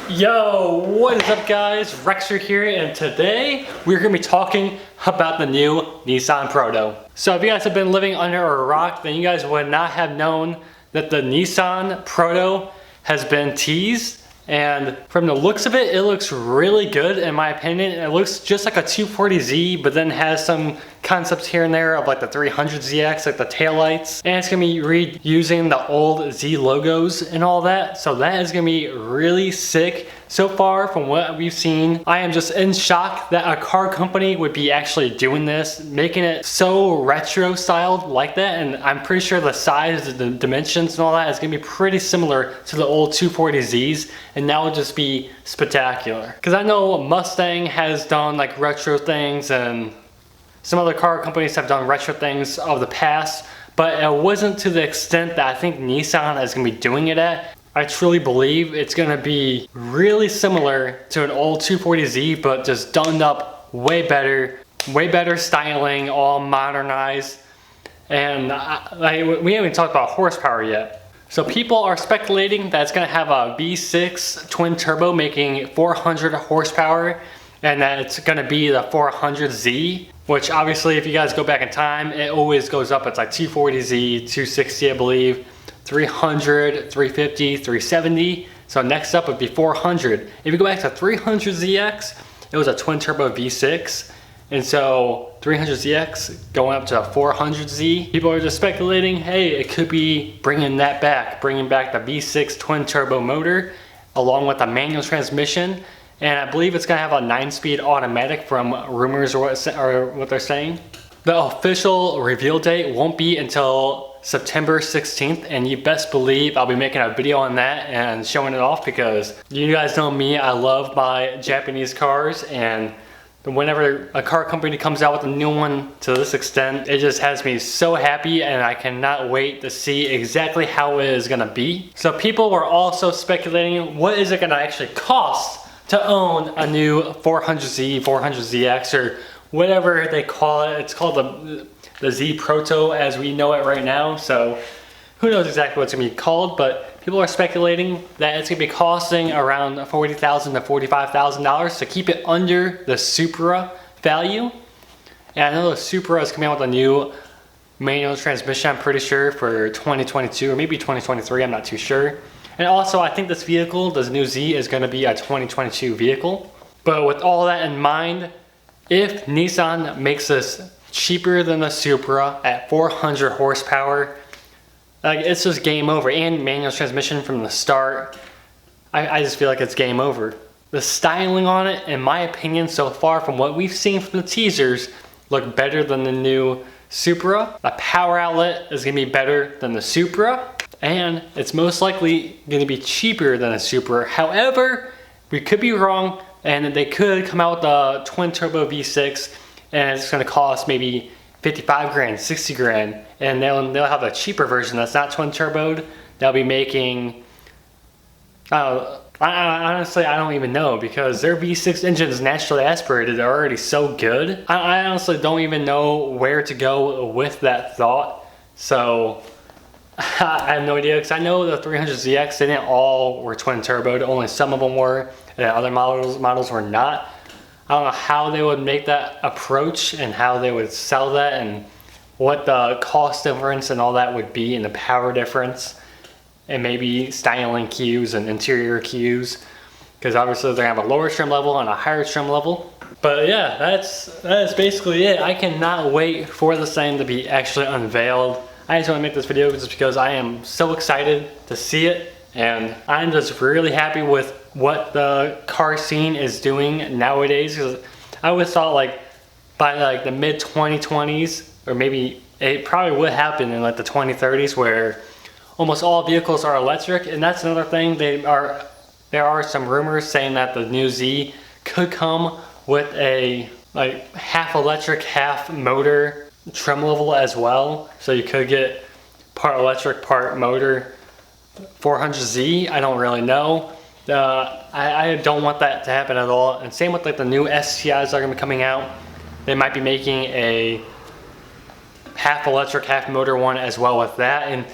Yo, what is up guys? Rexer here, and today we're going to be talking about the new Nissan Proto. So if you guys have been living under a rock, then you guys would not have known that the Nissan Proto has been teased. And from the looks of it, it looks really good in my opinion. It looks just like a 240Z, but then has some concepts here and there of like the 300ZX, like the taillights. And it's gonna be reusing the old Z logos and all that. So that is gonna be really sick. So far from what we've seen, I am just in shock that a car company would be actually doing this, making it so retro styled like that. And I'm pretty sure the size, the dimensions and all that is gonna be pretty similar to the old 240Zs. And that would just be spectacular. Because I know Mustang has done like retro things, and some other car companies have done retro things of the past, but it wasn't to the extent that I think Nissan is gonna be doing it at. I truly believe it's gonna be really similar to an old 240Z, but just done up way better styling, all modernized. And we haven't talked about horsepower yet. So people are speculating that it's gonna have a V6 twin turbo making 400 horsepower, and that it's gonna be the 400Z, which obviously if you guys go back in time, it always goes up. It's like 240Z, 260 I believe, 300, 350, 370. So next up would be 400. If you go back to 300ZX, it was a twin turbo V6. And so 300ZX going up to 400Z. People are just speculating, hey, it could be bringing that back, bringing back the V6 twin turbo motor along with a manual transmission. And I believe it's gonna have a 9-speed automatic from rumors or what they're saying. The official reveal date won't be until September 16th, and you best believe I'll be making a video on that and showing it off, because you guys know me, I love my Japanese cars, and whenever a car company comes out with a new one to this extent, it just has me so happy, and I cannot wait to see exactly how it is gonna be. So people were also speculating, what is it gonna actually cost to own a new 400Z, 400ZX, or whatever they call it. It's called the Z Proto as we know it right now. So who knows exactly what it's gonna be called, but people are speculating that it's gonna be costing around $40,000 to $45,000 to keep it under the Supra value. And I know the Supra is coming out with a new manual transmission, I'm pretty sure, for 2022 or maybe 2023, I'm not too sure. And also, I think this vehicle, this new Z, is going to be a 2022 vehicle. But with all that in mind, if Nissan makes this cheaper than the Supra at 400 horsepower, like, it's just game over. And manual transmission from the start, I just feel like it's game over. The styling on it, in my opinion, so far from what we've seen from the teasers, look better than the new Supra. The power outlet is going to be better than the Supra. And it's most likely going to be cheaper than a Supra. However, we could be wrong, and they could come out with a twin turbo V6 and it's going to cost maybe 55 grand, 60 grand, and they'll have a cheaper version that's not twin turboed. They'll be making, honestly, I don't even know, because their V6 engines naturally aspirated are already so good. I honestly don't even know where to go with that thought. So I have no idea, because I know the 300ZX, they didn't all were twin turboed, only some of them were, and other models were not. I don't know how they would make that approach and how they would sell that, and what the cost difference and all that would be, and the power difference, and maybe styling cues and interior cues, because obviously they're gonna have a lower trim level and a higher trim level. But yeah, that's basically it. I cannot wait for this thing to be actually unveiled. I just want to make this video just because I am so excited to see it, and I'm just really happy with what the car scene is doing nowadays, because I always thought like by like the mid 2020s, or maybe it probably would happen in like the 2030s, where almost all vehicles are electric. And that's another thing, there are some rumors saying that the new Z could come with a like half electric, half motor trim level as well, so you could get part electric, part motor 400Z. I don't really know. I don't want that to happen at all. And same with like the new STIs that are gonna be coming out. They might be making a half electric, half motor one as well with that. And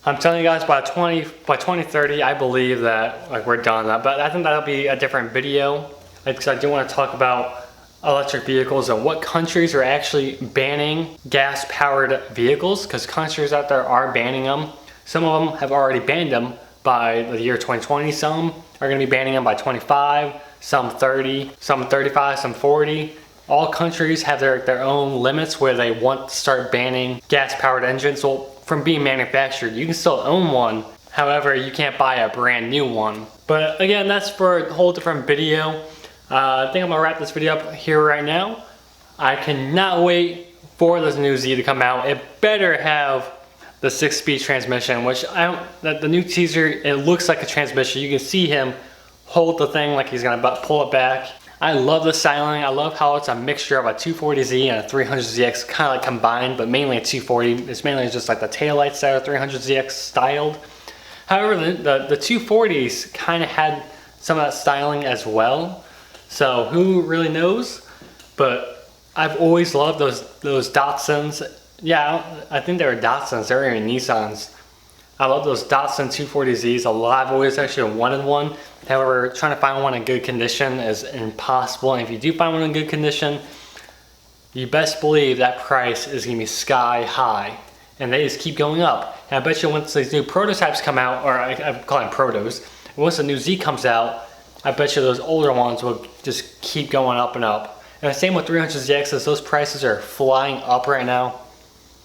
I'm telling you guys by 2030, I believe that like we're done. But I think that'll be a different video because I do want to talk about electric vehicles and what countries are actually banning gas-powered vehicles, because countries out there are banning them. Some of them have already banned them by the year 2020. Some are going to be banning them by 25, some 30, some 35, some 40. All countries have their own limits where they want to start banning gas-powered engines. Well, from being manufactured, you can still own one. However, you can't buy a brand new one. But again, that's for a whole different video. I think I'm gonna wrap this video up here right now. I cannot wait for this new Z to come out. It better have the 6-speed transmission, which the new teaser, it looks like a transmission. You can see him hold the thing like he's gonna pull it back. I love the styling. I love how it's a mixture of a 240Z and a 300ZX kind of like combined, but mainly a 240. It's mainly just like the taillights that are 300ZX styled. However, the 240s kind of had some of that styling as well. So who really knows? But I've always loved those Datsuns. Yeah, I think they were Datsuns. They were even Nissans. I love those Datsun 240Zs a lot. I've always actually wanted one. However, trying to find one in good condition is impossible. And if you do find one in good condition, you best believe that price is gonna be sky high. And they just keep going up. And I bet you once these new prototypes come out, or I call them protos, once the new Z comes out, I bet you those older ones will just keep going up and up. And the same with 300ZXs, those prices are flying up right now.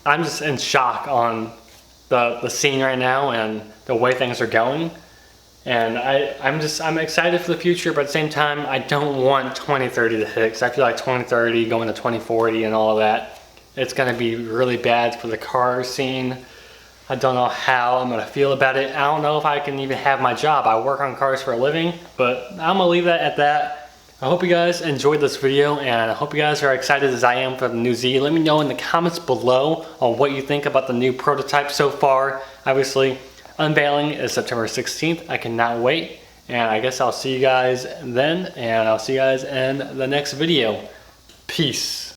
I'm just in shock on the scene right now and the way things are going. And I'm excited for the future, but at the same time, I don't want 2030 to hit, because I feel like 2030 going to 2040 and all of that, it's gonna be really bad for the car scene. I don't know how I'm gonna feel about it. I don't know if I can even have my job. I work on cars for a living, but I'm gonna leave that at that. I hope you guys enjoyed this video, and I hope you guys are excited as I am for the new Z. Let me know in the comments below on what you think about the new prototype so far. Obviously, unveiling is September 16th. I cannot wait, and I guess I'll see you guys then, and I'll see you guys in the next video. Peace.